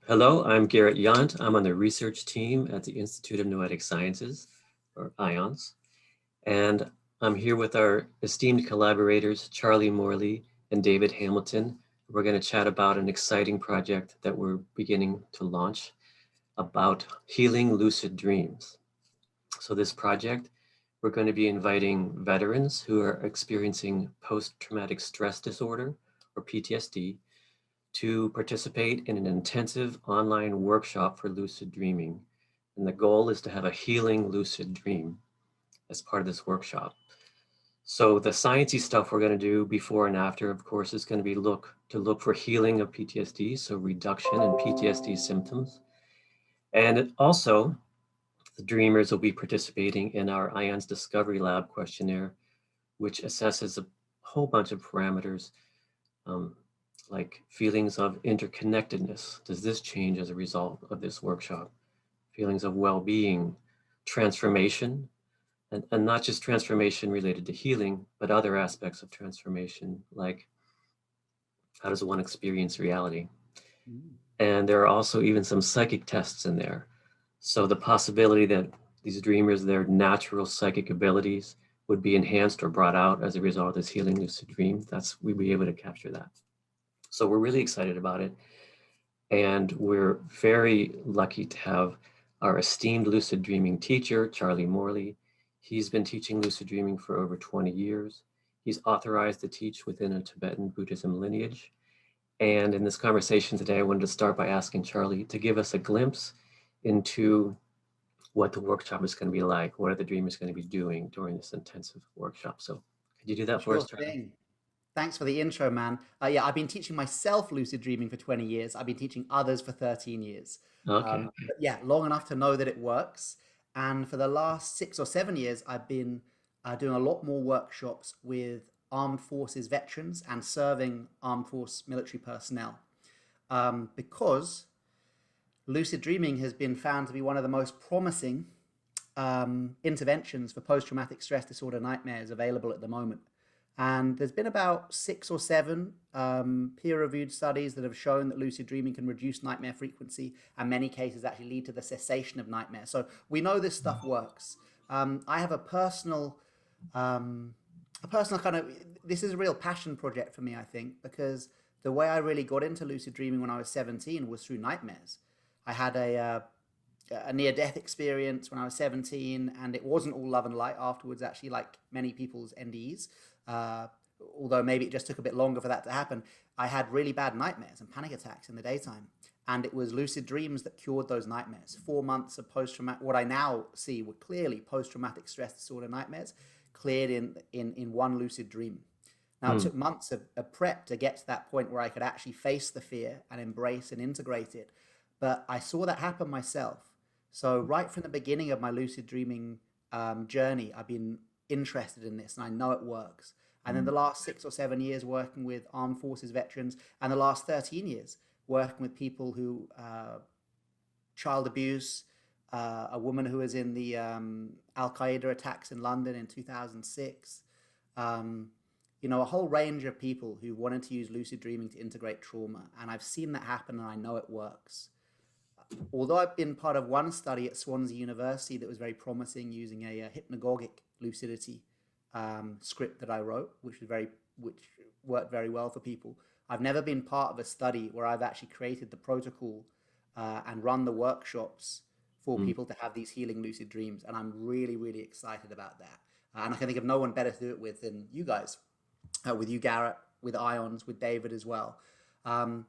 Hello, I'm Garret Yount. I'm on the research team at the Institute of Noetic Sciences, or IONS, and I'm here with our esteemed collaborators, Charlie Morley and David Hamilton. We're going to chat about an exciting project that we're beginning to launch about healing lucid dreams. So this project, we're going to be inviting veterans who are experiencing post-traumatic stress disorder, or PTSD, to participate in an intensive online workshop for lucid dreaming. And the goal is to have a healing lucid dream as part of this workshop. So the sciencey stuff we're going to do before and after, of course, is going to be look for healing of PTSD, so reduction in PTSD symptoms. And also, the dreamers will be participating in our IONS Discovery Lab questionnaire, which assesses a whole bunch of parameters um, like feelings of interconnectedness. Does this change as a result of this workshop? Feelings of well-being, transformation, and not just transformation related to healing, but other aspects of transformation, like how does one experience reality? Mm. And there are also even some psychic tests in there. So the possibility that these dreamers, their natural psychic abilities would be enhanced or brought out as a result of this healing lucid dream, we'd be able to capture that. So we're really excited about it. And we're very lucky to have our esteemed lucid dreaming teacher, Charlie Morley. He's been teaching lucid dreaming for over 20 years. He's authorized to teach within a Tibetan Buddhism lineage. And in this conversation today, I wanted to start by asking Charlie to give us a glimpse into what the workshop is going to be like. What are the dreamers going to be doing during this intensive workshop? So could you do that for us, Sure Charlie? thing. Thanks for the intro, man. Yeah, I've been teaching myself lucid dreaming for 20 years. I've been teaching others for 13 years. Okay. But yeah, long enough to know that it works. And for the last 6 or 7 years, I've been doing a lot more workshops with armed forces veterans and serving armed force military personnel. Because lucid dreaming has been found to be one of the most promising interventions for post traumatic stress disorder nightmares available at the moment. And there's been about 6 or 7 peer reviewed studies that have shown that lucid dreaming can reduce nightmare frequency and many cases actually lead to the cessation of nightmares. So we know this stuff works. I have um, a personal kind of, this is a real passion project for me, I think, because the way I really got into lucid dreaming when I was 17 was through nightmares. I had a near death experience when I was 17, and it wasn't all love and light afterwards, actually, like many people's NDEs. Uh, Although maybe it just took a bit longer for that to happen. I had really bad nightmares and panic attacks in the daytime. And it was lucid dreams that cured those nightmares. 4 months of post traumatic, what I now see were clearly post traumatic stress disorder nightmares, cleared in one lucid dream. Now, it Hmm. took months of prep to get to that point where I could actually face the fear and embrace and integrate it. But I saw that happen myself. So, right from the beginning of my lucid dreaming journey, I've been interested in this and I know it works. And then the last 6 or 7 years working with armed forces veterans, and the last 13 years working with people who child abuse, a woman who was in the Al Qaeda attacks in London in 2006. Um, a whole range of people who wanted to use lucid dreaming to integrate trauma. And I've seen that happen and I know it works. Although I've been part of one study at Swansea University that was very promising using a hypnagogic lucidity script that I wrote, which worked very well for people. I've never been part of a study where I've actually created the protocol and run the workshops for Hmm. people to have these healing lucid dreams, and I'm really, really excited about that. And I can think of no one better to do it with than you guys, with you, Garret, with Ions, with David as well. Um,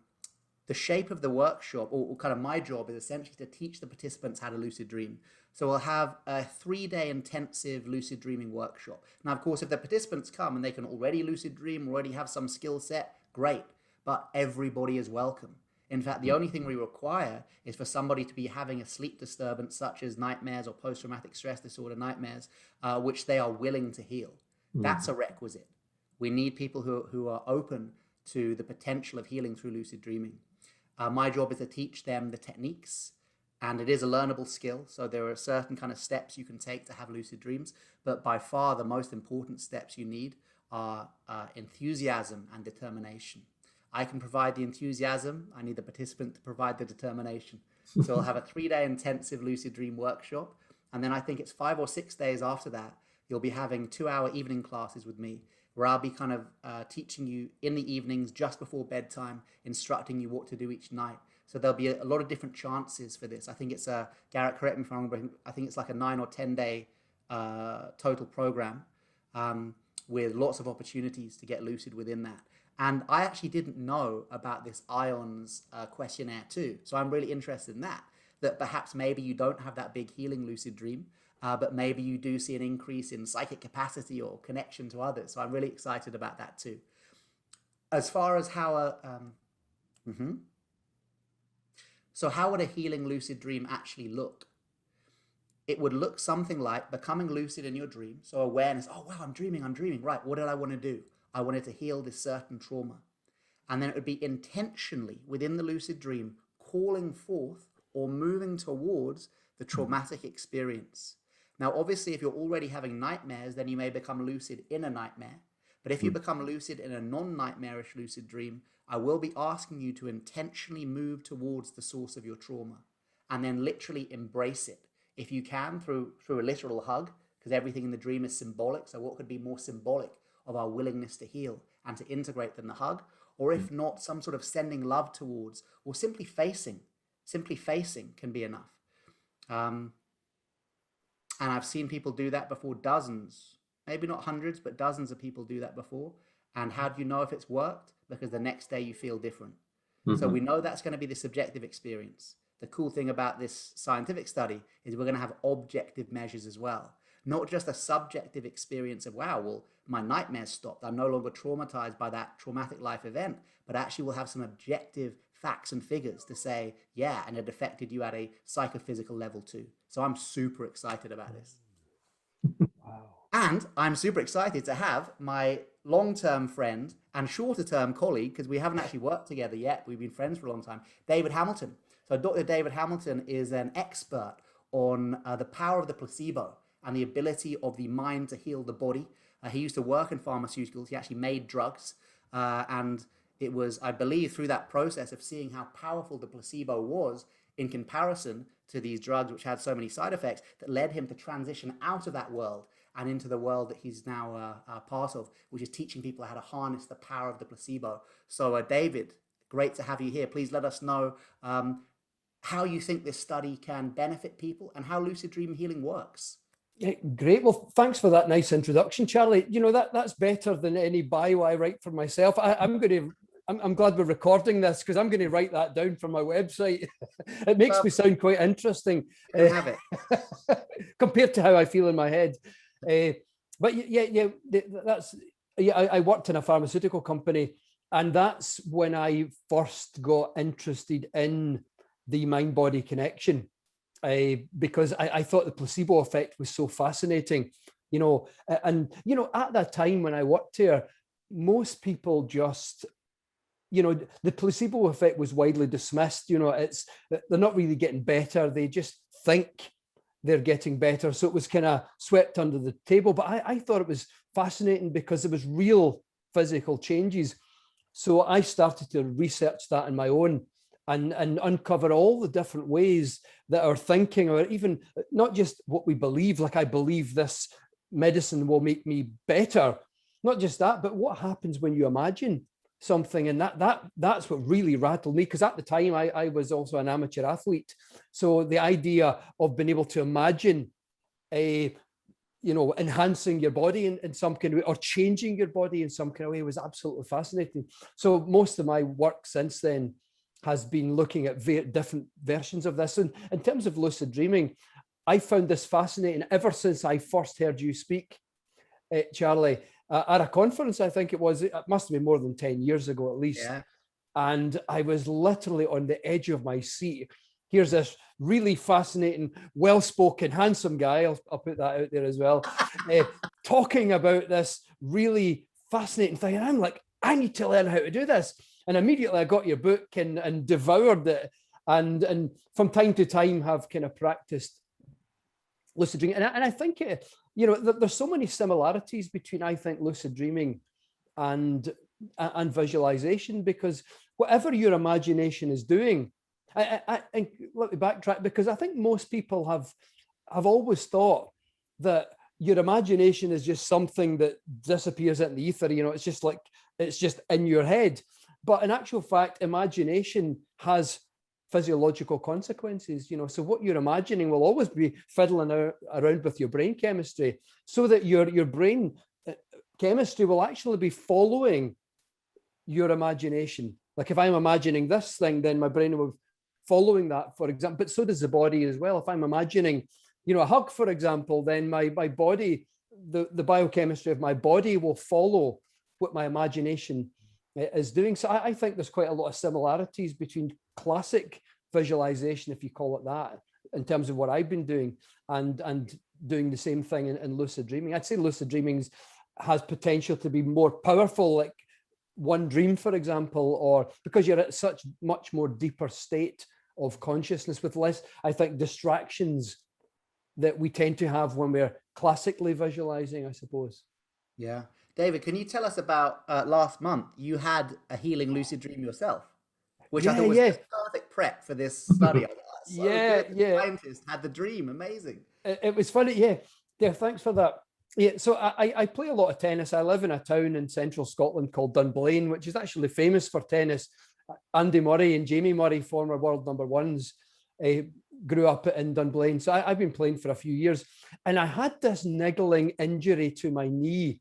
the shape of the workshop, or kind of my job, is essentially to teach the participants how to lucid dream. So we'll have a 3 day intensive lucid dreaming workshop. Now, of course, if the participants come and they can already lucid dream, already have some skill set, great. But everybody is welcome. In fact, the only thing we require is for somebody to be having a sleep disturbance, such as nightmares or post traumatic stress disorder nightmares, which they are willing to heal. That's Hmm. a requisite. We need people who are open to the potential of healing through lucid dreaming. My job is to teach them the techniques, and it is a learnable skill. So there are certain kind of steps you can take to have lucid dreams, but by far the most important steps you need are enthusiasm and determination. I can provide the enthusiasm. I need the participant to provide the determination. So we'll have a 3-day intensive lucid dream workshop. And then I think it's 5 or 6 days after that, you'll be having 2-hour evening classes with me, where I'll be kind of teaching you in the evenings just before bedtime, instructing you what to do each night. So there'll be a lot of different chances for this. I think it's Garret, correct me if I'm wrong, I think it's like a 9 or 10 day total program, with lots of opportunities to get lucid within that. And I actually didn't know about this IONS questionnaire too. So I'm really interested in that perhaps maybe you don't have that big healing lucid dream, but maybe you do see an increase in psychic capacity or connection to others. So I'm really excited about that too. As far as how so how would a healing lucid dream actually look? It would look something like becoming lucid in your dream. So awareness, oh wow, I'm dreaming. Right, what did I want to do? I wanted to heal this certain trauma. And then it would be intentionally within the lucid dream calling forth or moving towards the traumatic experience. Now, obviously, if you're already having nightmares, then you may become lucid in a nightmare. But if you become lucid in a non-nightmarish lucid dream, I will be asking you to intentionally move towards the source of your trauma and then literally embrace it. If you can, through a literal hug, because everything in the dream is symbolic. So what could be more symbolic of our willingness to heal and to integrate than the hug? Or if not, some sort of sending love towards, or simply facing can be enough. And I've seen people do that before, dozens, maybe not hundreds, but dozens of people do that before. And how do you know if it's worked? Because the next day you feel different. So we know that's going to be the subjective experience. The cool thing about this scientific study is we're going to have objective measures as well. Not just a subjective experience of, wow, well, my nightmares stopped. I'm no longer traumatized by that traumatic life event, but actually we'll have some objective facts and figures to say, yeah, and it affected you at a psychophysical level too. So I'm super excited about this. Wow. And I'm super excited to have my long-term friend and shorter-term colleague, because we haven't actually worked together yet. We've been friends for a long time, David Hamilton. So Dr. David Hamilton is an expert on the power of the placebo and the ability of the mind to heal the body. He used to work in pharmaceuticals. He actually made drugs. And it was, I believe, through that process of seeing how powerful the placebo was in comparison to these drugs, which had so many side effects, that led him to transition out of that world and into the world that he's now part of, which is teaching people how to harness the power of the placebo. So David, great to have you here. Please let us know how you think this study can benefit people and how lucid dream healing works. Yeah, great. Well, thanks for that nice introduction, Charlie. You know, that's better than any bio I write for myself. I'm glad we're recording this, because I'm going to write that down for my website. It makes me sound quite interesting. Have it compared to how I feel in my head. But yeah, I worked in a pharmaceutical company, and that's when I first got interested in the mind-body connection. Because I thought the placebo effect was so fascinating, you know, and, you know, at that time when I worked here, most people just, you know, the placebo effect was widely dismissed. You know, they're not really getting better. They just think they're getting better. So it was kind of swept under the table. But I thought it was fascinating because there was real physical changes. So I started to research that on my own and uncover all the different ways that our thinking, or even not just what we believe, like I believe this medicine will make me better. Not just that, but what happens when you imagine something. And that's what really rattled me, because at the time I was also an amateur athlete. So the idea of being able to imagine enhancing your body in some kind of way, or changing your body in some kind of way, was absolutely fascinating. So most of my work since then has been looking at different versions of this. And in terms of lucid dreaming, I found this fascinating ever since I first heard you speak, Charlie, at a conference. I think it must have been more than 10 years ago at least. Yeah. And I was literally on the edge of my seat. Here's this really fascinating, well-spoken, handsome guy, I'll put that out there as well, talking about this really fascinating thing. And I'm like, I need to learn how to do this. And immediately I got your book and devoured it. And from time to time have kind of practiced lucid dreaming. And I think, there's so many similarities between, I think, lucid dreaming and and visualization, because whatever your imagination is doing, and let me backtrack, because I think most people have always thought that your imagination is just something that disappears in the ether. It's just in your head. But in actual fact, imagination has physiological consequences. So what you're imagining will always be fiddling around with your brain chemistry, so that your brain chemistry will actually be following your imagination. Like if I'm imagining this thing, then my brain will be following that, for example. But so does the body as well. If I'm imagining, a hug, for example, then my body, the biochemistry of my body will follow what my imagination is doing. So I think there's quite a lot of similarities between classic visualization, if you call it that, in terms of what I've been doing, and doing the same thing in lucid dreaming. I'd say lucid dreaming has potential to be more powerful, like one dream, for example, or because you're at such much more deeper state of consciousness with less, I think, distractions that we tend to have when we're classically visualizing, I suppose. Yeah. David, can you tell us about last month? You had a healing lucid dream yourself, which I thought was just perfect prep for this study. I thought, so good. The scientist had the dream. Amazing. It was funny. Yeah. Thanks for that. Yeah. So I play a lot of tennis. I live in a town in central Scotland called Dunblane, which is actually famous for tennis. Andy Murray and Jamie Murray, former world number ones, grew up in Dunblane. So I've been playing for a few years, and I had this niggling injury to my knee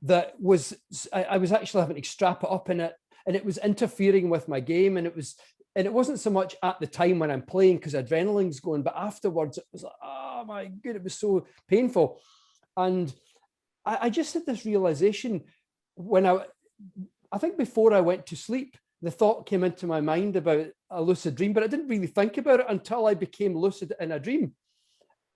that I was actually having to strap it up in it, and it was interfering with my game. And it wasn't so much at the time when I'm playing because adrenaline's going, but afterwards it was like, oh my God, it was so painful. And I just had this realization when I think before I went to sleep, the thought came into my mind about a lucid dream, but I didn't really think about it until I became lucid in a dream.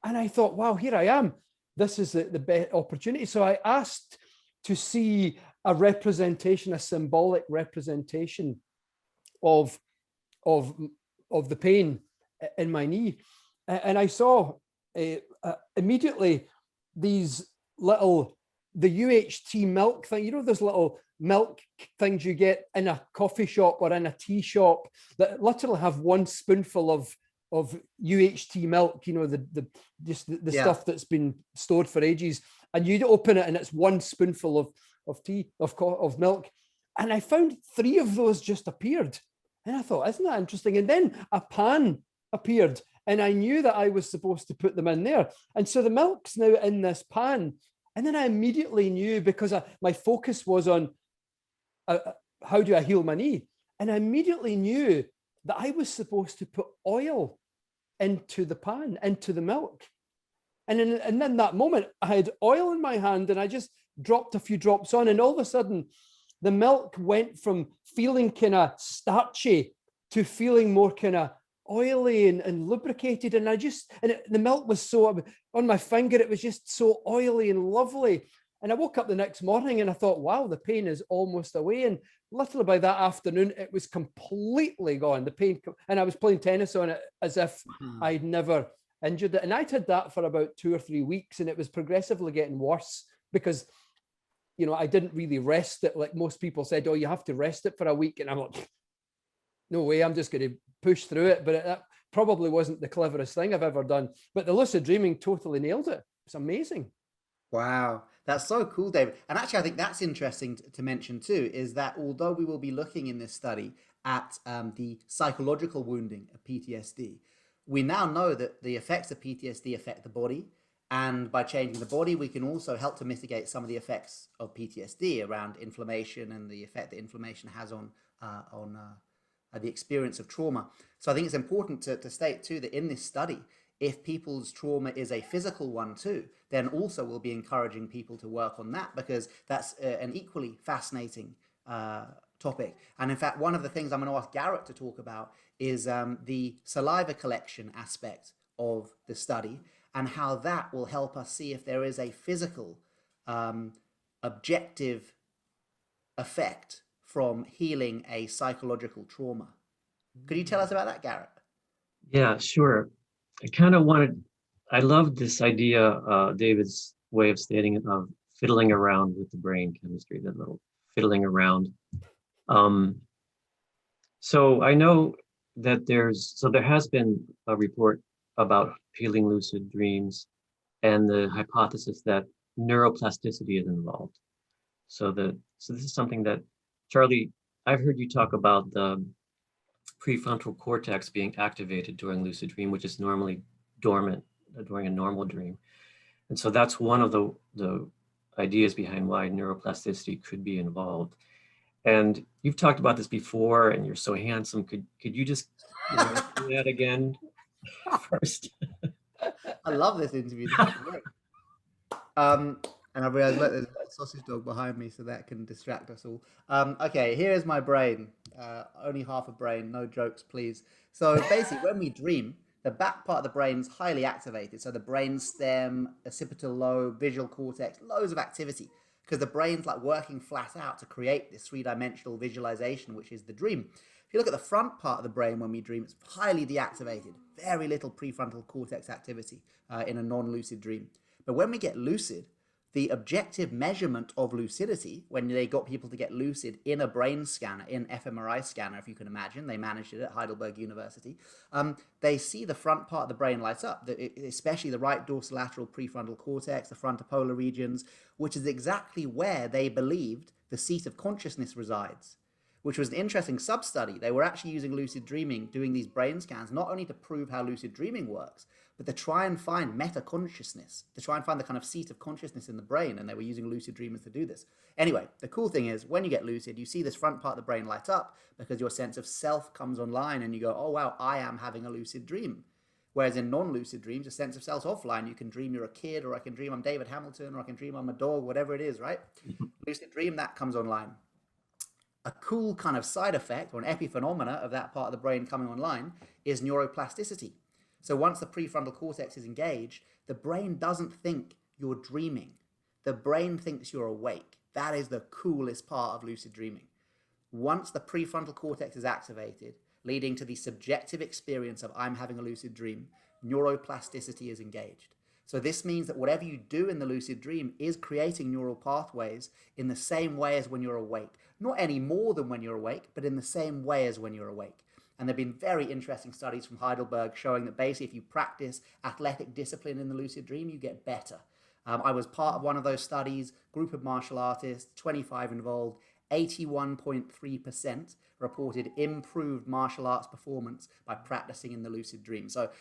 And I thought, wow, here I am. This is the best opportunity. So I asked to see a representation, a symbolic representation of the pain in my knee. And I saw immediately these the UHT milk thing, those little milk things you get in a coffee shop or in a tea shop that literally have one spoonful of UHT milk, the stuff that's been stored for ages, and you open it and it's one spoonful of milk. And I found 3 of those just appeared, and I thought, isn't that interesting? And then a pan appeared, and I knew that I was supposed to put them in there, and so the milk's now in this pan. And then I immediately knew, because my focus was on how do I heal my knee, and I immediately knew that I was supposed to put oil into the pan, into the milk. And in that moment, I had oil in my hand, and I just dropped a few drops on, and all of a sudden, the milk went from feeling kind of starchy to feeling more kind of oily and lubricated. And the milk was so, on my finger, it was just so oily and lovely. And I woke up the next morning and I thought, wow, the pain is almost away. And literally by that afternoon, it was completely gone, the pain. And I was playing tennis on it as if I'd never injured it. And I'd had that for about 2 or 3 weeks, and it was progressively getting worse because, I didn't really rest it. Like most people said, oh, you have to rest it for a week. And I'm like, no way, I'm just going to push through it. But that probably wasn't the cleverest thing I've ever done. But the lucid dreaming totally nailed it. It's amazing. Wow, that's so cool, David. And actually, I think that's interesting to mention too, is that although we will be looking in this study at the psychological wounding of PTSD, we now know that the effects of PTSD affect the body. And by changing the body, we can also help to mitigate some of the effects of PTSD around inflammation and the effect that inflammation has on the experience of trauma. So I think it's important to state too that in this study, if people's trauma is a physical one too, then also we'll be encouraging people to work on that, because that's an equally fascinating topic. And in fact, one of the things I'm going to ask Garret to talk about is the saliva collection aspect of the study, and how that will help us see if there is a physical, objective effect from healing a psychological trauma. Could you tell us about that, Garret? Yeah, sure. I love this idea, David's way of stating it, of fiddling around with the brain chemistry, that little fiddling around. So I know that there has been a report about healing lucid dreams and the hypothesis that neuroplasticity is involved. So this is something that, Charlie, I've heard you talk about the prefrontal cortex being activated during lucid dream, which is normally dormant during a normal dream. And so that's one of the ideas behind why neuroplasticity could be involved. And you've talked about this before, and you're so handsome. Could you just do that again first? I love this interview. This is great. And I realized, look, there's a sausage dog behind me, so that can distract us all. Okay, here is my brain. Only half a brain, no jokes, please. So basically, when we dream, the back part of the brain is highly activated. So the brain stem, occipital lobe, visual cortex, loads of activity, because the brain's like working flat out to create this three-dimensional visualization, which is the dream. If you look at the front part of the brain when we dream, it's highly deactivated, very little prefrontal cortex activity in a non-lucid dream. But when we get lucid, the objective measurement of lucidity, when they got people to get lucid in a brain scanner, in fMRI scanner, if you can imagine, they managed it at Heidelberg University, they see the front part of the brain lights up, especially the right dorsolateral prefrontal cortex, the frontopolar regions, which is exactly where they believed the seat of consciousness resides, which was an interesting sub-study. They were actually using lucid dreaming, doing these brain scans, not only to prove how lucid dreaming works, but to try and find meta-consciousness, to try and find the kind of seat of consciousness in the brain, and they were using lucid dreamers to do this. Anyway, the cool thing is, when you get lucid, you see this front part of the brain light up because your sense of self comes online, and you go, oh wow, I am having a lucid dream. Whereas in non-lucid dreams, a sense of self's offline. You can dream you're a kid, or I can dream I'm David Hamilton, or I can dream I'm a dog, whatever it is, right? Lucid dream, that comes online. A cool kind of side effect, or an epiphenomena of that part of the brain coming online, is neuroplasticity. So once the prefrontal cortex is engaged, the brain doesn't think you're dreaming. The brain thinks you're awake. That is the coolest part of lucid dreaming. Once the prefrontal cortex is activated, leading to the subjective experience of I'm having a lucid dream, neuroplasticity is engaged. So this means that whatever you do in the lucid dream is creating neural pathways in the same way as when you're awake. Not any more than when you're awake, but in the same way as when you're awake. And there have been very interesting studies from Heidelberg showing that basically if you practice athletic discipline in the lucid dream, you get better. I was part of one of those studies, group of martial artists, 25 involved, 81.3% reported improved martial arts performance by practicing in the lucid dream. So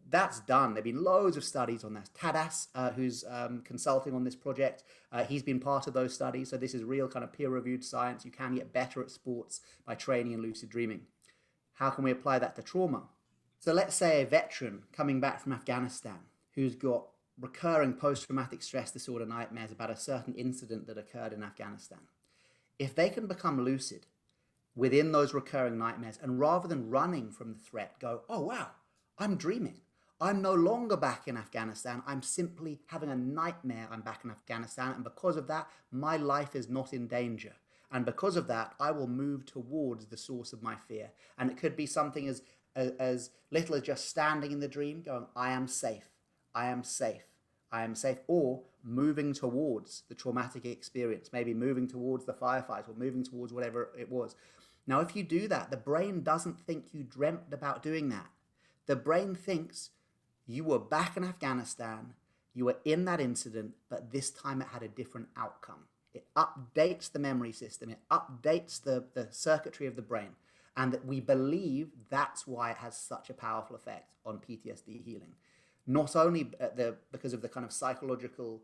that's done. There have been loads of studies on this. Tadas, who's consulting on this project, he's been part of those studies. So this is real kind of peer-reviewed science. You can get better at sports by training in lucid dreaming. How can we apply that to trauma? So let's say a veteran coming back from Afghanistan who's got recurring post-traumatic stress disorder nightmares about a certain incident that occurred in Afghanistan. If they can become lucid within those recurring nightmares, and rather than running from the threat, go, oh wow, I'm dreaming. I'm no longer back in Afghanistan. I'm simply having a nightmare I'm back in Afghanistan. And because of that, my life is not in danger. And because of that, I will move towards the source of my fear. And it could be something as little as just standing in the dream going, I am safe, I am safe, I am safe, or moving towards the traumatic experience, maybe moving towards the firefight or moving towards whatever it was. Now, if you do that, the brain doesn't think you dreamt about doing that. The brain thinks you were back in Afghanistan, you were in that incident, but this time it had a different outcome. It updates the memory system, it updates the circuitry of the brain, and that we believe that's why it has such a powerful effect on PTSD healing. Not only because of the kind of psychological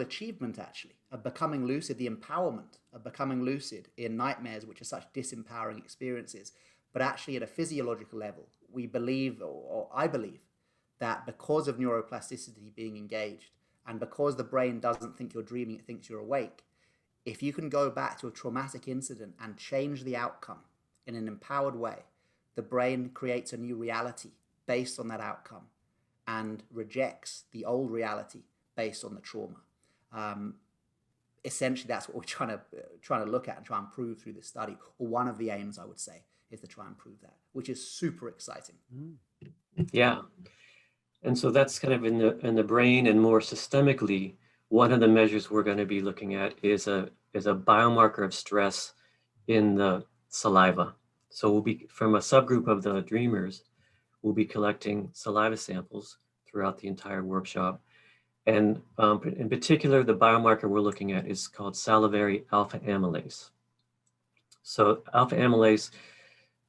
achievement, actually, of becoming lucid, the empowerment of becoming lucid in nightmares, which are such disempowering experiences, but actually at a physiological level, we believe, or I believe, that because of neuroplasticity being engaged, and because the brain doesn't think you're dreaming, it thinks you're awake, if you can go back to a traumatic incident and change the outcome in an empowered way, the brain creates a new reality based on that outcome and rejects the old reality based on the trauma. Essentially, that's what we're trying to look at and try and prove through this study. Or one of the aims, I would say, is to try and prove that, which is super exciting. Yeah. And so that's kind of in the brain, and more systemically, one of the measures we're going to be looking at is a biomarker of stress in the saliva. So we'll be, from a subgroup of the dreamers, we'll be collecting saliva samples throughout the entire workshop. And in particular, the biomarker we're looking at is called salivary alpha amylase. So alpha amylase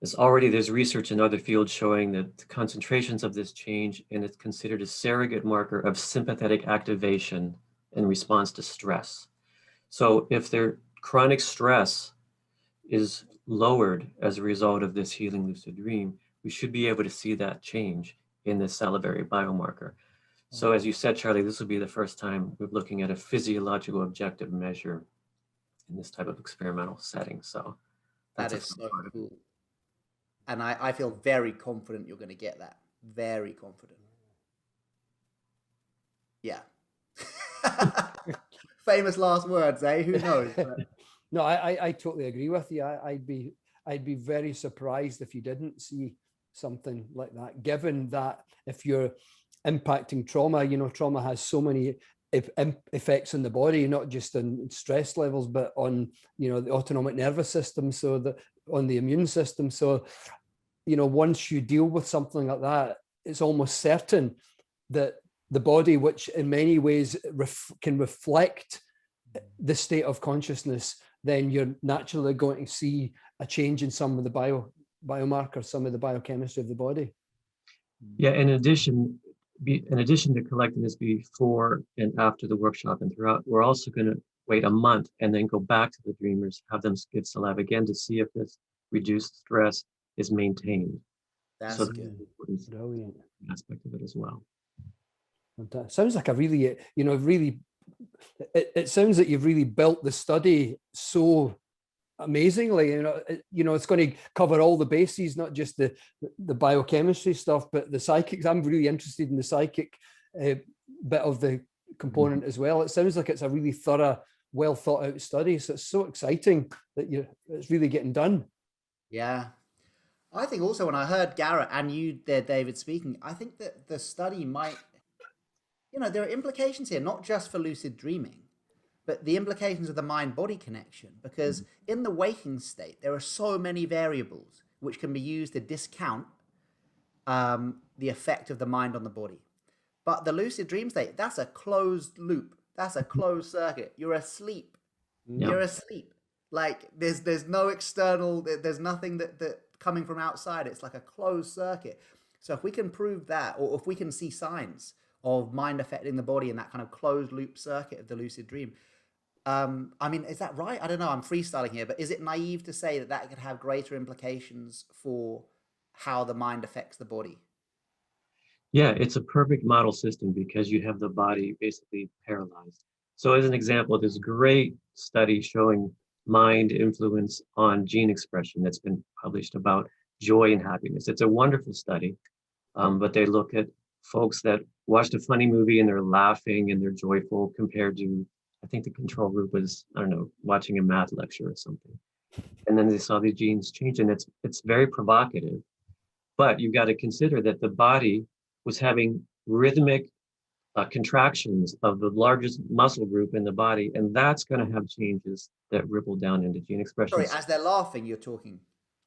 is already, there's research in other fields showing that the concentrations of this change, and it's considered a surrogate marker of sympathetic activation in response to stress. So if their chronic stress is lowered as a result of this healing lucid dream, we should be able to see that change in this salivary biomarker. So as you said, Charlie, this will be the first time we're looking at a physiological objective measure in this type of experimental setting. So that is so cool. And I feel very confident you're going to get that. Very confident. Yeah. Famous last words, eh? Who knows? But... No, I totally agree with you. I'd be very surprised if you didn't see something like that, given that if you're impacting trauma, you know, trauma has so many effects on the body, not just on stress levels, but on, you know, the autonomic nervous system, so on the immune system. So, you know, once you deal with something like that, it's almost certain that the body, which in many ways can reflect the state of consciousness, then you're naturally going to see a change in some of the biomarkers, some of the biochemistry of the body. Yeah, in addition to collecting this before and after the workshop and throughout, we're also going to wait a month and then go back to the dreamers, have them give saliva again to see if this reduced stress is maintained. That's so good. Brilliant aspect of it as well. That sounds like a really, you know, really, it sounds like you've really built the study so amazingly. You know, it's going to cover all the bases, not just the biochemistry stuff, but the psychics. I'm really interested in the psychic bit of the component as well. It sounds like it's a really thorough, well thought out study. So it's so exciting that it's really getting done. Yeah. I think also when I heard Garret and you there, David, speaking, I think that the study might, you know, there are implications here, not just for lucid dreaming, but the implications of the mind-body connection, because in the waking state, there are so many variables which can be used to discount the effect of the mind on the body. But the lucid dream state, that's a closed loop. That's a closed circuit. You're asleep. Yeah. You're asleep. Like there's no external, there's nothing that coming from outside. It's like a closed circuit. So if we can prove that, or if we can see signs of mind affecting the body in that kind of closed loop circuit of the lucid dream, I mean, is that right? I don't know. I'm freestyling here, but is it naive to say that that could have greater implications for how the mind affects the body? Yeah, it's a perfect model system because you have the body basically paralyzed. So as an example, there's a great study showing mind influence on gene expression that's been published about joy and happiness. It's a wonderful study, but they look at folks that watched a funny movie and they're laughing and they're joyful compared to, I think the control group was, I don't know, watching a math lecture or something. And then they saw the genes change, and it's very provocative. But you've got to consider that the body was having rhythmic contractions of the largest muscle group in the body, and that's going to have changes that ripple down into gene expression. Sorry, as they're laughing, you're talking.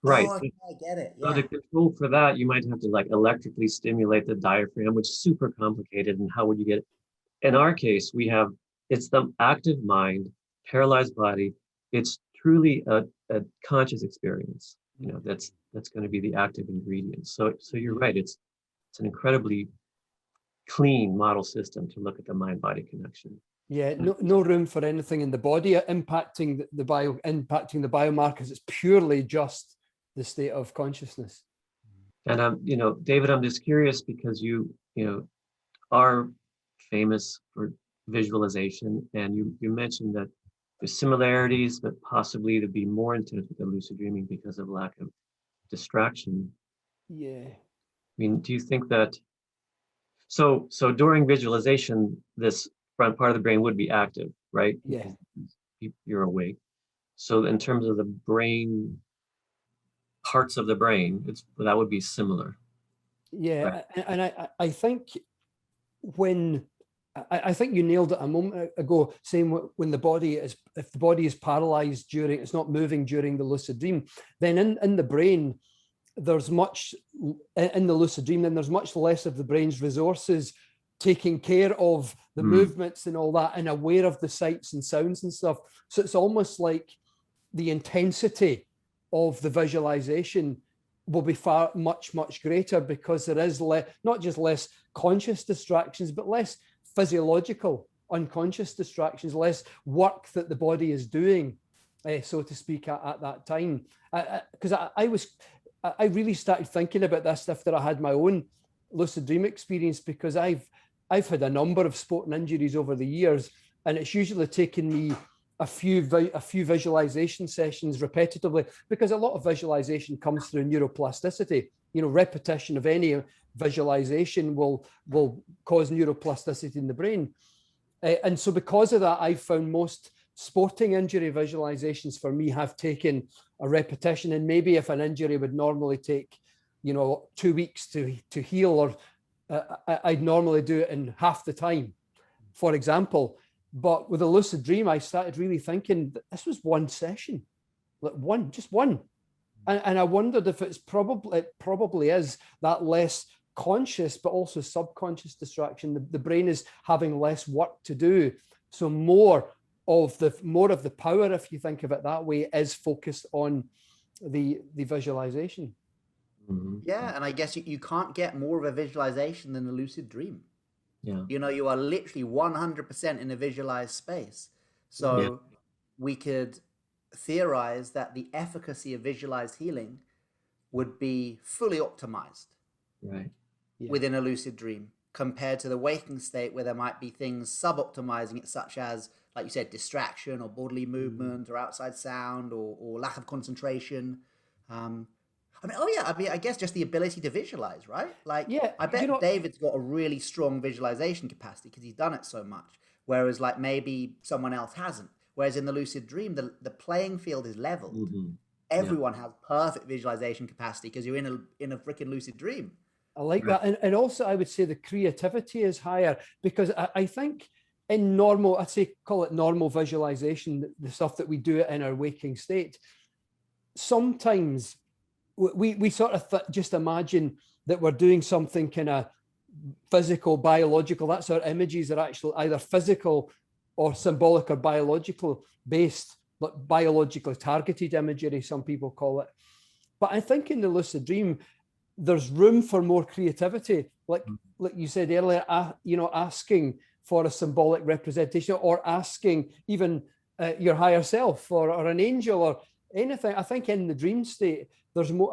Right. Oh, okay, I get it. Yeah. So to control for that, you might have to like electrically stimulate the diaphragm, which is super complicated. And how would you get it? In our case, it's the active mind, paralyzed body. It's truly a conscious experience. You know, that's going to be the active ingredient. So you're right. It's an incredibly clean model system to look at the mind-body connection. Yeah, no room for anything in the body impacting the biomarkers. It's purely just the state of consciousness. And you know, David, I'm just curious because you are famous for visualization, and you mentioned that there's similarities, but possibly to be more intense with the lucid dreaming because of lack of distraction. Yeah. I mean, do you think that so during visualization, this front part of the brain would be active, right? Yeah. You're awake. So in terms of the brain, parts of the brain, that would be similar. Yeah, right. And I think when I think you nailed it a moment ago, saying when the body is, if the body is paralyzed during, it's not moving during the lucid dream, then in the brain, there's much in the lucid dream, then there's much less of the brain's resources taking care of the movements and all that, and aware of the sights and sounds and stuff. So it's almost like the intensity of the visualization will be much greater, because there is not just less conscious distractions, but less physiological unconscious distractions, less work that the body is doing, so to speak, at that time. Because I really started thinking about this after I had my own lucid dream experience, because I've had a number of sporting injuries over the years, and it's usually taken me a few visualization sessions repetitively, because a lot of visualization comes through neuroplasticity. You know, repetition of any visualization will cause neuroplasticity in the brain. And so because of that, I found most sporting injury visualizations for me have taken a repetition. And maybe if an injury would normally take, 2 weeks to heal, or I'd normally do it in half the time, for example. But with a lucid dream, I started really thinking that this was one session, like just one. And I wondered if it probably is that less conscious, but also subconscious distraction. The brain is having less work to do. So more of the power, if you think of it that way, is focused on the visualization. Yeah, and I guess you can't get more of a visualization than a lucid dream. Yeah. You are literally 100% in a visualized space. So we could theorize that the efficacy of visualized healing would be fully optimized within a lucid dream, compared to the waking state, where there might be things sub-optimizing it, such as, like you said, distraction or bodily movement or outside sound or lack of concentration. I guess just the ability to visualize, right? Like, I bet David's got a really strong visualization capacity because he's done it so much, whereas like maybe someone else hasn't. Whereas in the lucid dream, the playing field is leveled. Everyone has perfect visualization capacity because you're in a freaking lucid dream. I like that. And also I would say the creativity is higher, because I think in normal, call it normal visualization, the stuff that we do in our waking state, sometimes we sort of just imagine that we're doing something kind of physical, biological. That's our images are actually either physical or symbolic or biological based, like biologically targeted imagery, some people call it. But I think in the lucid dream, there's room for more creativity. Like you said earlier, asking for a symbolic representation, or asking even your higher self or an angel or anything. I think in the dream state, there's more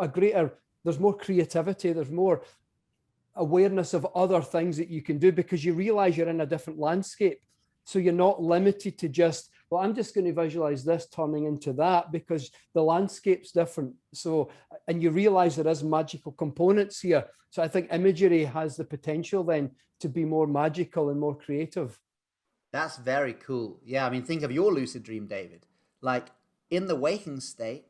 creativity, there's more awareness of other things that you can do, because you realize you're in a different landscape. So you're not limited to just, well, I'm just going to visualize this turning into that, because the landscape's different. So, and you realize there is magical components here. So I think imagery has the potential then to be more magical and more creative. That's very cool. Yeah, I mean, think of your lucid dream, David. Like, in the waking state,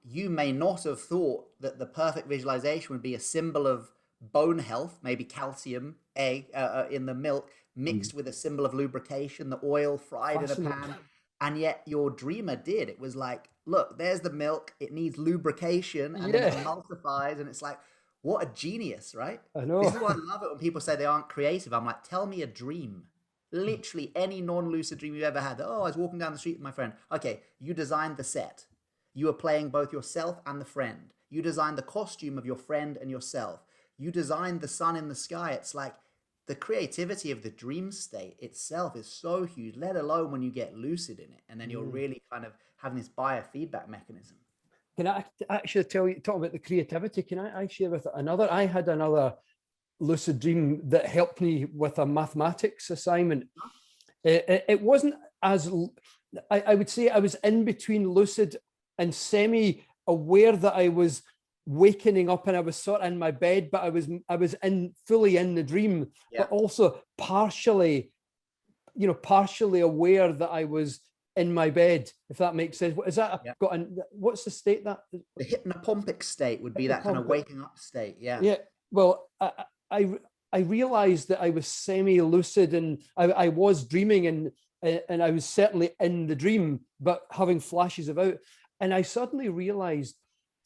you may not have thought that the perfect visualization would be a symbol of bone health, maybe calcium, egg in the milk, mixed with a symbol of lubrication, the oil fried in a pan. And yet your dreamer did. It was like, look, there's the milk. It needs lubrication, and then it emulsifies. And it's like, what a genius, right? I know. This is why I love it when people say they aren't creative. I'm like, tell me a dream. Literally any non-lucid dream you've ever had. Oh, I was walking down the street with my friend. Okay, you designed the set. You were playing both yourself and the friend. You designed the costume of your friend and yourself. You designed the sun in the sky. It's like the creativity of the dream state itself is so huge, let alone when you get lucid in it. And then you're really kind of having this biofeedback mechanism. Can I actually talk about the creativity? Can I share with I had another lucid dream that helped me with a mathematics assignment. It wasn't as, I would say I was in between lucid and semi-aware that I was waking up and I was sort of in my bed, but I was fully in the dream, but also partially aware that I was in my bed, if that makes sense. Is that what's the state that? The hypnopompic state would be that kind of waking up state. Yeah. Yeah. Well, I I realized that I was semi-lucid, and I was dreaming, and I was certainly in the dream, but having flashes of out. And I suddenly realized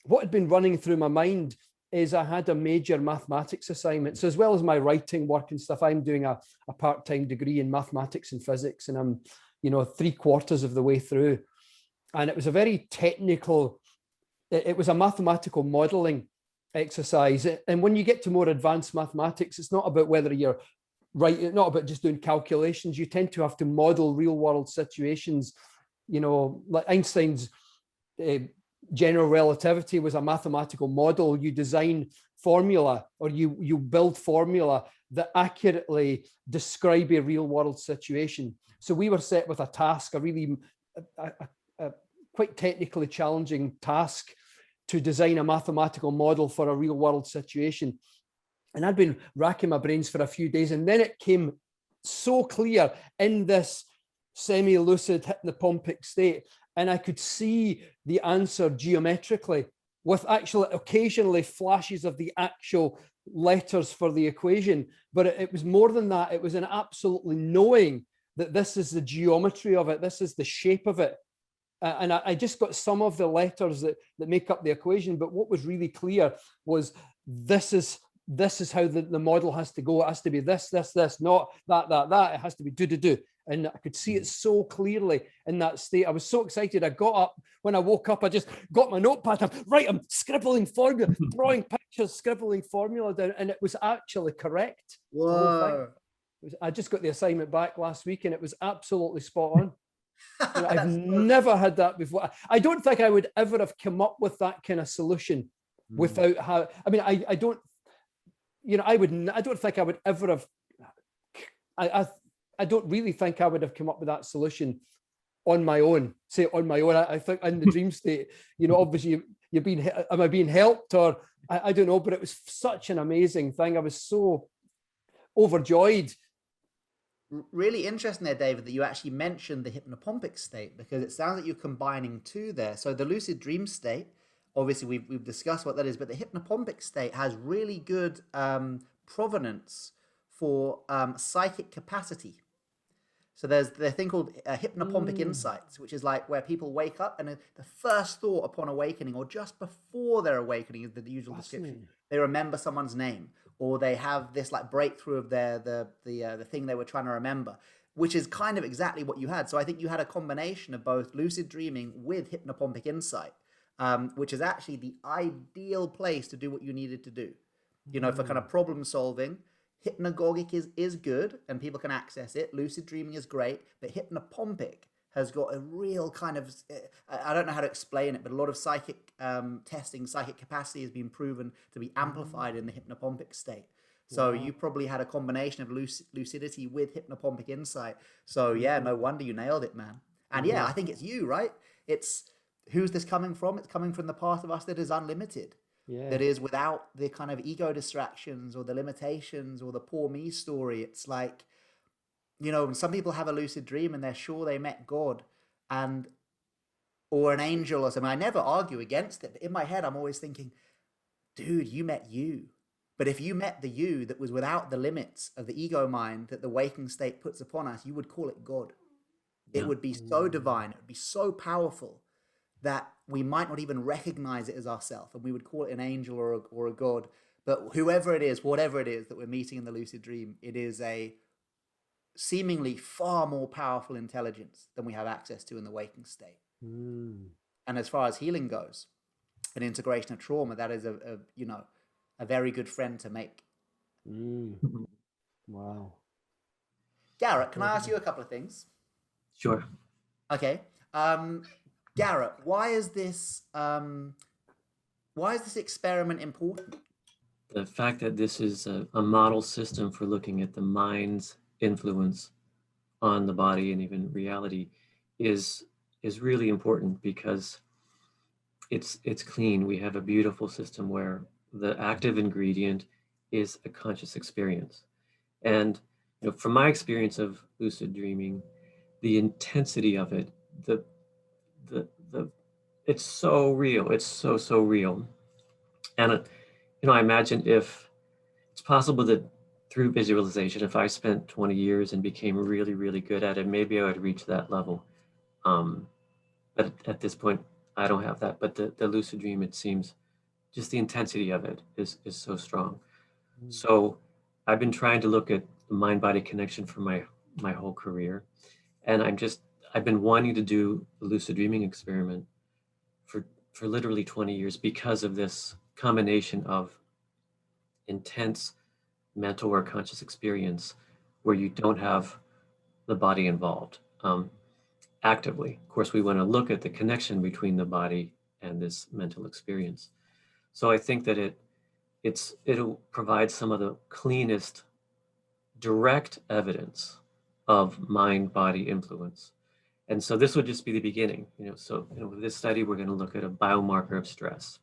what had been running through my mind is I had a major mathematics assignment. So as well as my writing work and stuff, I'm doing a part-time degree in mathematics and physics, and I'm, 3/4 of the way through. And it was a very technical, it was a mathematical modeling exercise. And when you get to more advanced mathematics, it's not about whether you're right, it's not about just doing calculations. You tend to have to model real world situations. Like Einstein's general relativity was a mathematical model. You design formula, or you build formula that accurately describe a real world situation. So we were set with a task, a really quite technically challenging task, to design a mathematical model for a real world situation. And I'd been racking my brains for a few days, and then it came so clear in this semi-lucid hypnopompic state, and I could see the answer geometrically, with actually occasionally flashes of the actual letters for the equation. But it was more than that. It was an absolutely knowing that this is the geometry of it, this is the shape of it. And I just got some of the letters that make up the equation. But what was really clear was this is how the model has to go. It has to be this, not that. It has to be do. And I could see it so clearly in that state. I was so excited. I got up. When I woke up, I just got my notepad. I'm scribbling formula, drawing pictures, scribbling formula down. And it was actually correct. Whoa. I just got the assignment back last week, and it was absolutely spot on. I've never had that before. I don't think I would ever have come up with that kind of solution without how. I mean, I don't. I don't think I would ever have. I don't really think I would have come up with that solution on my own. Say on my own. I think in the dream state, obviously am I being helped, or I don't know, but it was such an amazing thing. I was so overjoyed. Really interesting there, David, that you actually mentioned the hypnopompic state, because it sounds like you're combining two there. So the lucid dream state, obviously we've discussed what that is, but the hypnopompic state has really good provenance for psychic capacity. So there's the thing called hypnopompic insights, which is like where people wake up and the first thought upon awakening, or just before their awakening, is the usual description. They remember someone's name, or they have this like breakthrough of the thing they were trying to remember, which is kind of exactly what you had. So I think you had a combination of both lucid dreaming with hypnopompic insight, which is actually the ideal place to do what you needed to do. For kind of problem solving. Hypnagogic is good, and people can access it. Lucid dreaming is great, but hypnopompic has got a real kind of, I don't know how to explain it, but a lot of psychic testing, psychic capacity has been proven to be amplified in the hypnopompic state. So you probably had a combination of lucidity with hypnopompic insight. So yeah, no wonder you nailed it, man. And yeah, I think it's you, right? It's, who's this coming from? It's coming from the part of us that is unlimited. Yeah. That is without the kind of ego distractions or the limitations or the poor me story. It's like, when some people have a lucid dream and they're sure they met God or an angel or something. I never argue against it, but in my head, I'm always thinking, dude, you met you. But if you met the you that was without the limits of the ego mind that the waking state puts upon us, you would call it God. It would be so divine. It would be so powerful that we might not even recognize it as ourselves, and we would call it an angel or a god. But whoever it is, whatever it is that we're meeting in the lucid dream, it is a seemingly far more powerful intelligence than we have access to in the waking state. And as far as healing goes, an integration of trauma, that is a very good friend to make. Wow. Garret, can I ask you a couple of things? Sure. Okay. Garret, why is this experiment important? The fact that this is a model system for looking at the mind's influence on the body and even reality is really important, because it's clean. We have a beautiful system where the active ingredient is a conscious experience. And from my experience of lucid dreaming, the intensity of it, it's so real. It's so real. And I imagine if it's possible that through visualization, if I spent 20 years and became really, really good at it, maybe I would reach that level. But at this point, I don't have that. But the lucid dream, it seems, just the intensity of it is so strong. So I've been trying to look at the mind-body connection for my whole career. And I've been wanting to do a lucid dreaming experiment for literally 20 years because of this combination of intense mental or conscious experience where you don't have the body involved actively. Of course, we want to look at the connection between the body and this mental experience. So I think that it'll provide some of the cleanest direct evidence of mind-body influence. And so this would just be the beginning. So with this study, we're going to look at a biomarker of stress.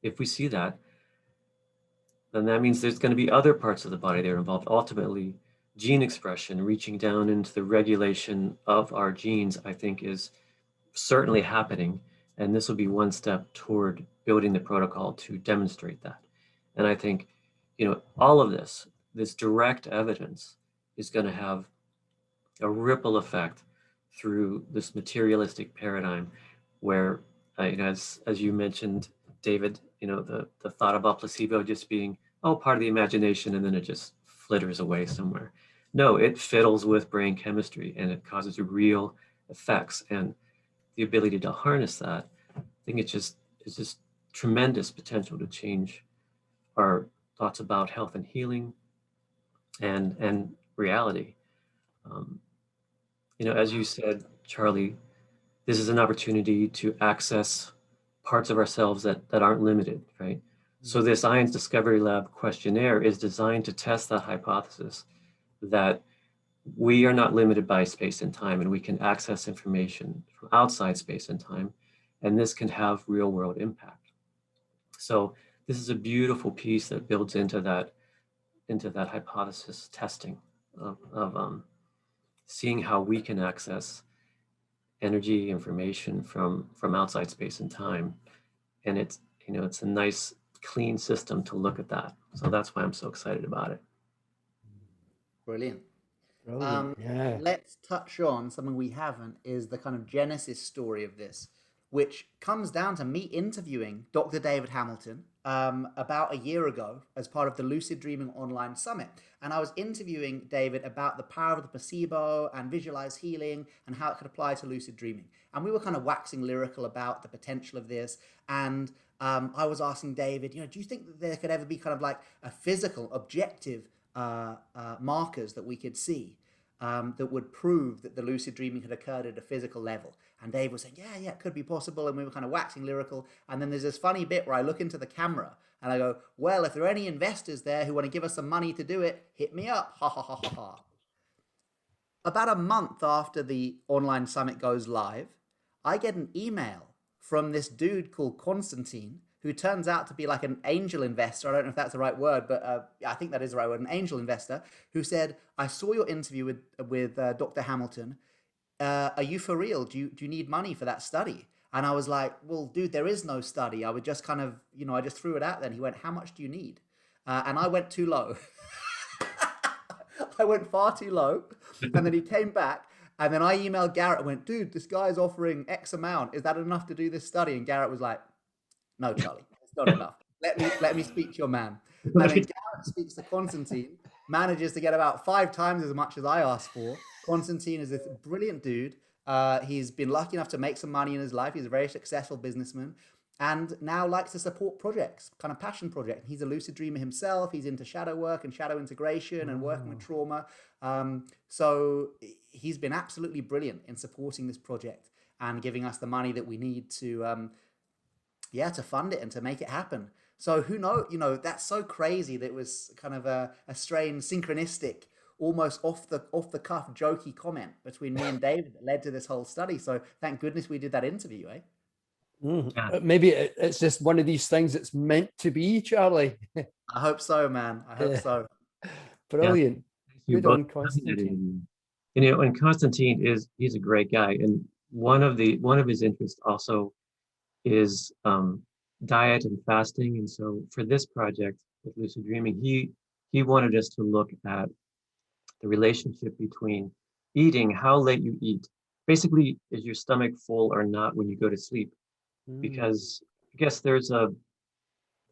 If we see that, then that means there's going to be other parts of the body that are involved. Ultimately, gene expression, reaching down into the regulation of our genes, I think is certainly happening. And this will be one step toward building the protocol to demonstrate that. And I think, all of this direct evidence is going to have a ripple effect through this materialistic paradigm where, as you mentioned, David, the thought about placebo just being, part of the imagination, and then it just flitters away somewhere. No, it fiddles with brain chemistry and it causes real effects. And the ability to harness that, I think it's just tremendous potential to change our thoughts about health and healing and reality. As you said, Charlie, this is an opportunity to access parts of ourselves that aren't limited, right? So this IONS Discovery Lab questionnaire is designed to test that hypothesis that we are not limited by space and time, and we can access information from outside space and time, and this can have real world impact. So this is a beautiful piece that builds into that hypothesis testing of seeing how we can access energy information from outside space and time. And it's a nice clean system to look at that. So that's why I'm so excited about it. Brilliant. Yeah. Let's touch on something we haven't, is the kind of genesis story of this, which comes down to me interviewing Dr. David Hamilton about a year ago as part of the Lucid Dreaming Online Summit. And I was interviewing David about the power of the placebo and visualized healing and how it could apply to lucid dreaming. And we were kind of waxing lyrical about the potential of this. And I was asking David, do you think that there could ever be kind of like a physical, objective markers that we could see that would prove that the lucid dreaming had occurred at a physical level? And Dave was saying, yeah, it could be possible. And we were kind of waxing lyrical. And then there's this funny bit where I look into the camera and I go, well, if there are any investors there who want to give us some money to do it, hit me up. Ha, ha, ha, ha, ha. About a month after the online summit goes live, I get an email from this dude called Constantine, who turns out to be like an angel investor. I don't know if that's the right word, but I think that is the right word, an angel investor, who said, I saw your interview with Dr. Hamilton. Are you for real? Do you need money for that study? And I was like, well, dude, there is no study. I would just kind of, I just threw it out there. And he went, how much do you need? And I went too low. I went far too low. And then he came back. And then I emailed Garret and went, dude, this guy's offering X amount. Is that enough to do this study? And Garret was like, no, Charlie, it's not enough. Let me speak to your man. And then Garret speaks to Constantine, manages to get about 5 times as much as I asked for. Constantine is this brilliant dude. He's been lucky enough to make some money in his life. He's a very successful businessman and now likes to support projects, kind of passion project. He's a lucid dreamer himself. He's into shadow work and shadow integration and working with trauma. So he's been absolutely brilliant in supporting this project and giving us the money that we need to fund it and to make it happen. So who knows, that's so crazy that it was kind of a strange, synchronistic, almost off the cuff, jokey comment between me and David that led to this whole study. So thank goodness we did that interview, eh? Yeah. Maybe it's just one of these things that's meant to be, Charlie. I hope so, man. I hope so. Brilliant. You Good both on Constantine. and Constantine he's a great guy, and one of his interests also is diet and fasting. And so for this project with lucid dreaming, he he wanted us to look at the relationship between eating, how late you eat. Basically, is your stomach full or not when you go to sleep? Because I guess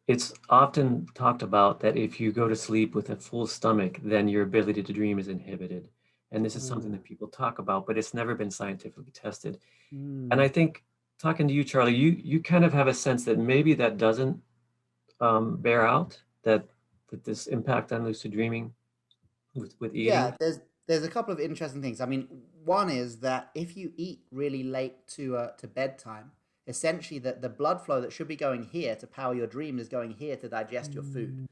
it's often talked about that if you go to sleep with a full stomach, then your ability to dream is inhibited. And this is something that people talk about, but it's never been scientifically tested. And I think talking to you, Charlie, you kind of have a sense that maybe that doesn't bear out, that this impact on lucid dreaming with Yeah, eating. there's a couple of interesting things. I mean, one is that if you eat really late to bedtime, essentially the blood flow that should be going here to power your dream is going here to digest your food,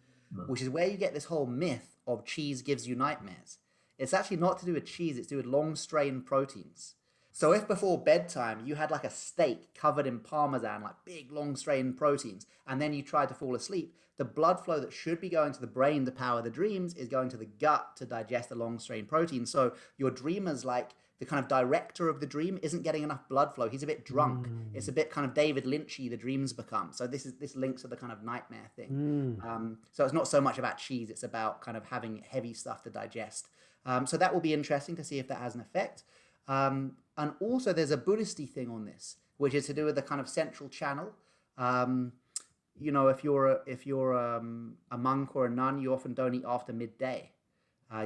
which is where you get this whole myth of cheese gives you nightmares. It's actually not to do with cheese, it's to do with long strain proteins. So if before bedtime you had like a steak covered in parmesan, like big long strain proteins, and then you tried to fall asleep, the blood flow that should be going to the brain to power the dreams is going to the gut to digest the long strain protein. So your dreamer's like the kind of director of the dream isn't getting enough blood flow. He's a bit drunk. It's a bit kind of David Lynchy the dreams become. So this links to the kind of nightmare thing. So it's not so much about cheese, it's about kind of having heavy stuff to digest. So that will be interesting to see if that has an effect. And also there's a Buddhist-y thing on this, which is to do with the kind of central channel. You know, if you're a monk or a nun, you often don't eat after midday.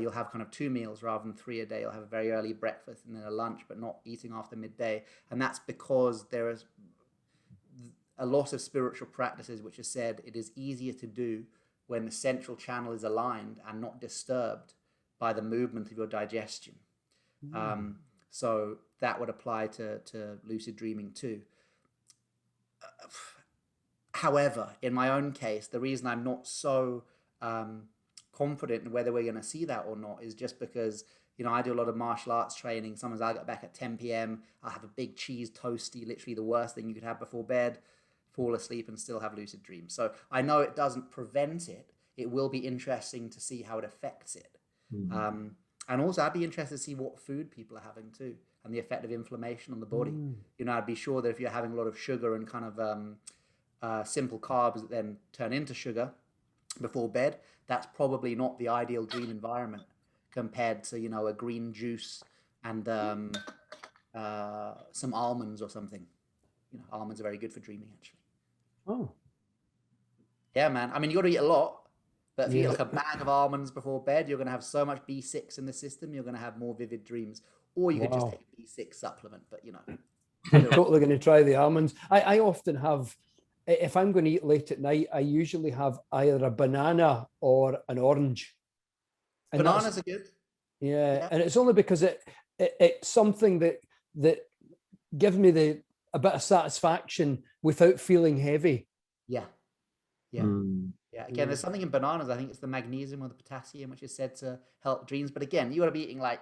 You'll have kind of 2 meals rather than 3 a day. You'll have a very early breakfast and then a lunch, but not eating after midday. And that's because there is a lot of spiritual practices which have said it is easier to do when the central channel is aligned and not disturbed by the movement of your digestion. So that would apply to lucid dreaming too. However, in my own case, the reason I'm not so confident in whether we're going to see that or not is just because, you know, I do a lot of martial arts training. Sometimes I get back at 10 p.m. I have a big cheese toasty, literally the worst thing you could have before bed, fall asleep and still have lucid dreams. So I know it doesn't prevent it. It will be interesting to see how it affects it. And also I'd be interested to see what food people are having too and the effect of inflammation on the body. You know, I'd be sure that if you're having a lot of sugar and kind of simple carbs that then turn into sugar before bed, that's probably not the ideal dream environment compared to, you know, a green juice and some almonds or something. You know, almonds are very good for dreaming actually. Oh. Yeah, man. I mean, you got to eat a lot, but if you eat like a bag of almonds before bed, you're going to have so much B6 in the system, you're going to have more vivid dreams. Or you could just take a B6 supplement, but you know. I'm totally going to try the almonds. I often have, if I'm going to eat late at night, I usually have either a banana or an orange. And bananas are good. Yeah, and it's only because it's something that gives me a bit of satisfaction without feeling heavy. Yeah. Again, there's something in bananas. I think it's the magnesium or the potassium, which is said to help dreams. But again, you got to be eating like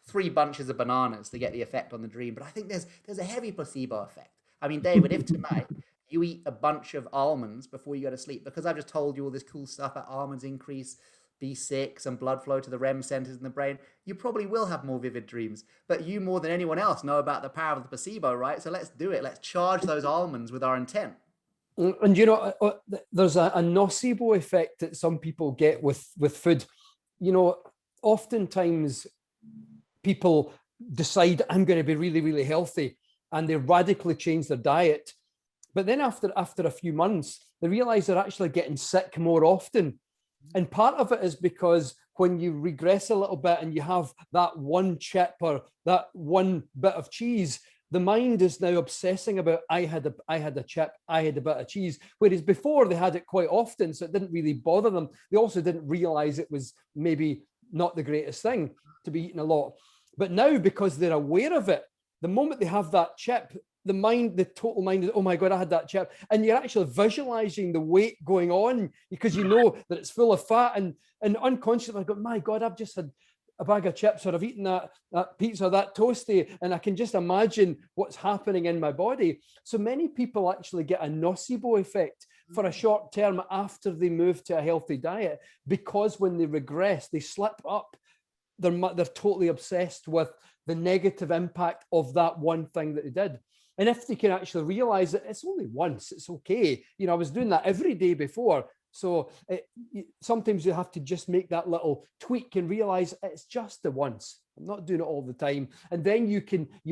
3 bunches of bananas to get the effect on the dream. But I think there's a heavy placebo effect. I mean, David, if tonight you eat a bunch of almonds before you go to sleep, because I've just told you all this cool stuff about almonds increase B6 and blood flow to the REM centers in the brain, you probably will have more vivid dreams. But you more than anyone else know about the power of the placebo, right? So let's do it. Let's charge those almonds with our intent. And you know, there's a nocebo effect that some people get with food. You know, oftentimes people decide I'm going to be really, really healthy and they radically change their diet. But then after a few months, they realize they're actually getting sick more often. And part of it is because when you regress a little bit and you have that one chip or that one bit of cheese, the mind is now obsessing about I had a chip, I had a bit of cheese, whereas before they had it quite often, so it didn't really bother them. They also didn't realize it was maybe not the greatest thing to be eating a lot. But now, because they're aware of it, the moment they have that chip, the total mind is, oh my God, I had that chip. And you're actually visualizing the weight going on because you know that it's full of fat and unconsciously I go, my God, I've just had a bag of chips or I've eaten that pizza, that toasty, and I can just imagine what's happening in my body. So many people actually get a nocebo effect for a short term after they move to a healthy diet, because when they regress, they slip up. They're totally obsessed with the negative impact of that one thing that they did. And if they can actually realize that it's only once, it's okay. You know, I was doing that every day before. So sometimes you have to just make that little tweak and realize it's just the once. I'm not doing it all the time. And then you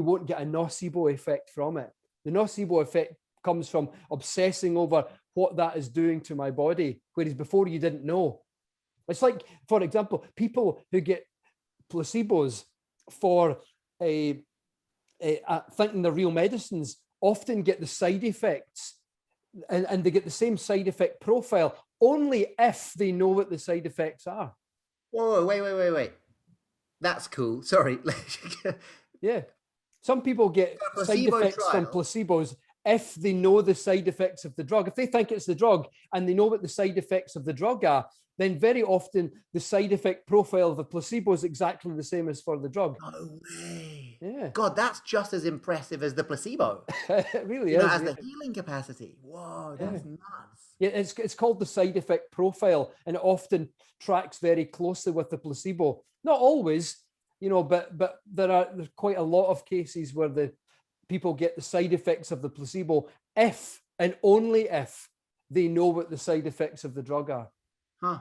won't get a nocebo effect from it. The nocebo effect comes from obsessing over what that is doing to my body, whereas before you didn't know. It's like, for example, people who get placebos for thinking they're real medicines often get the side effects, and they get the same side effect profile only if they know what the side effects are. Whoa, wait. That's cool. Sorry. Yeah. Some people get side effects from placebos if they know the side effects of the drug. If they think it's the drug and they know what the side effects of the drug are, then very often the side effect profile of the placebo is exactly the same as for the drug. No way. Yeah. God, that's just as impressive as the placebo. It really is. As the healing capacity. Whoa, that's nuts. Yeah, it's called the side effect profile, and it often tracks very closely with the placebo. Not always, but there's quite a lot of cases where the people get the side effects of the placebo if and only if they know what the side effects of the drug are. Huh.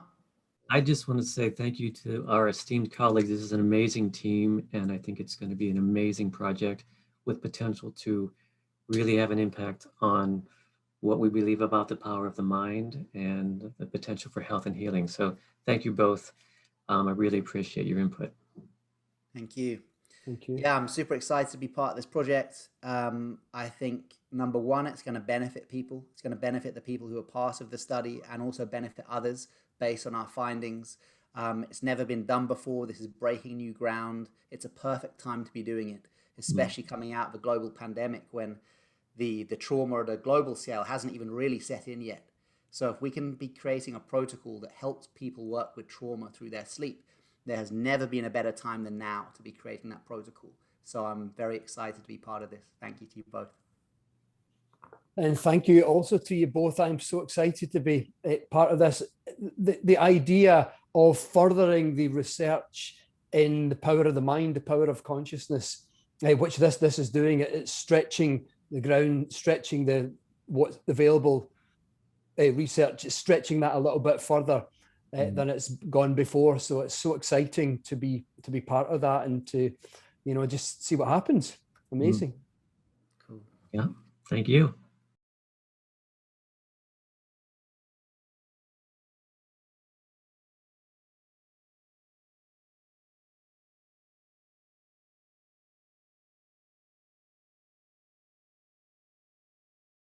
I just want to say thank you to our esteemed colleagues. This is an amazing team, and I think it's going to be an amazing project with potential to really have an impact on what we believe about the power of the mind and the potential for health and healing. So thank you both. I really appreciate your input. Thank you. Thank you. Yeah, I'm super excited to be part of this project. I think, number one, it's going to benefit people. It's going to benefit the people who are part of the study and also benefit others based on our findings. It's never been done before. This is breaking new ground. It's a perfect time to be doing it, especially coming out of the global pandemic when the trauma at a global scale hasn't even really set in yet. So if we can be creating a protocol that helps people work with trauma through their sleep, there has never been a better time than now to be creating that protocol. So I'm very excited to be part of this. Thank you to you both. And thank you also to you both. I'm so excited to be part of this. The idea of furthering the research in the power of the mind, the power of consciousness, which this is doing. It's stretching the ground, stretching what's available research, is stretching that a little bit further than it's gone before. So it's so exciting to be part of that and to, just see what happens. Amazing. Cool. Yeah. Thank you.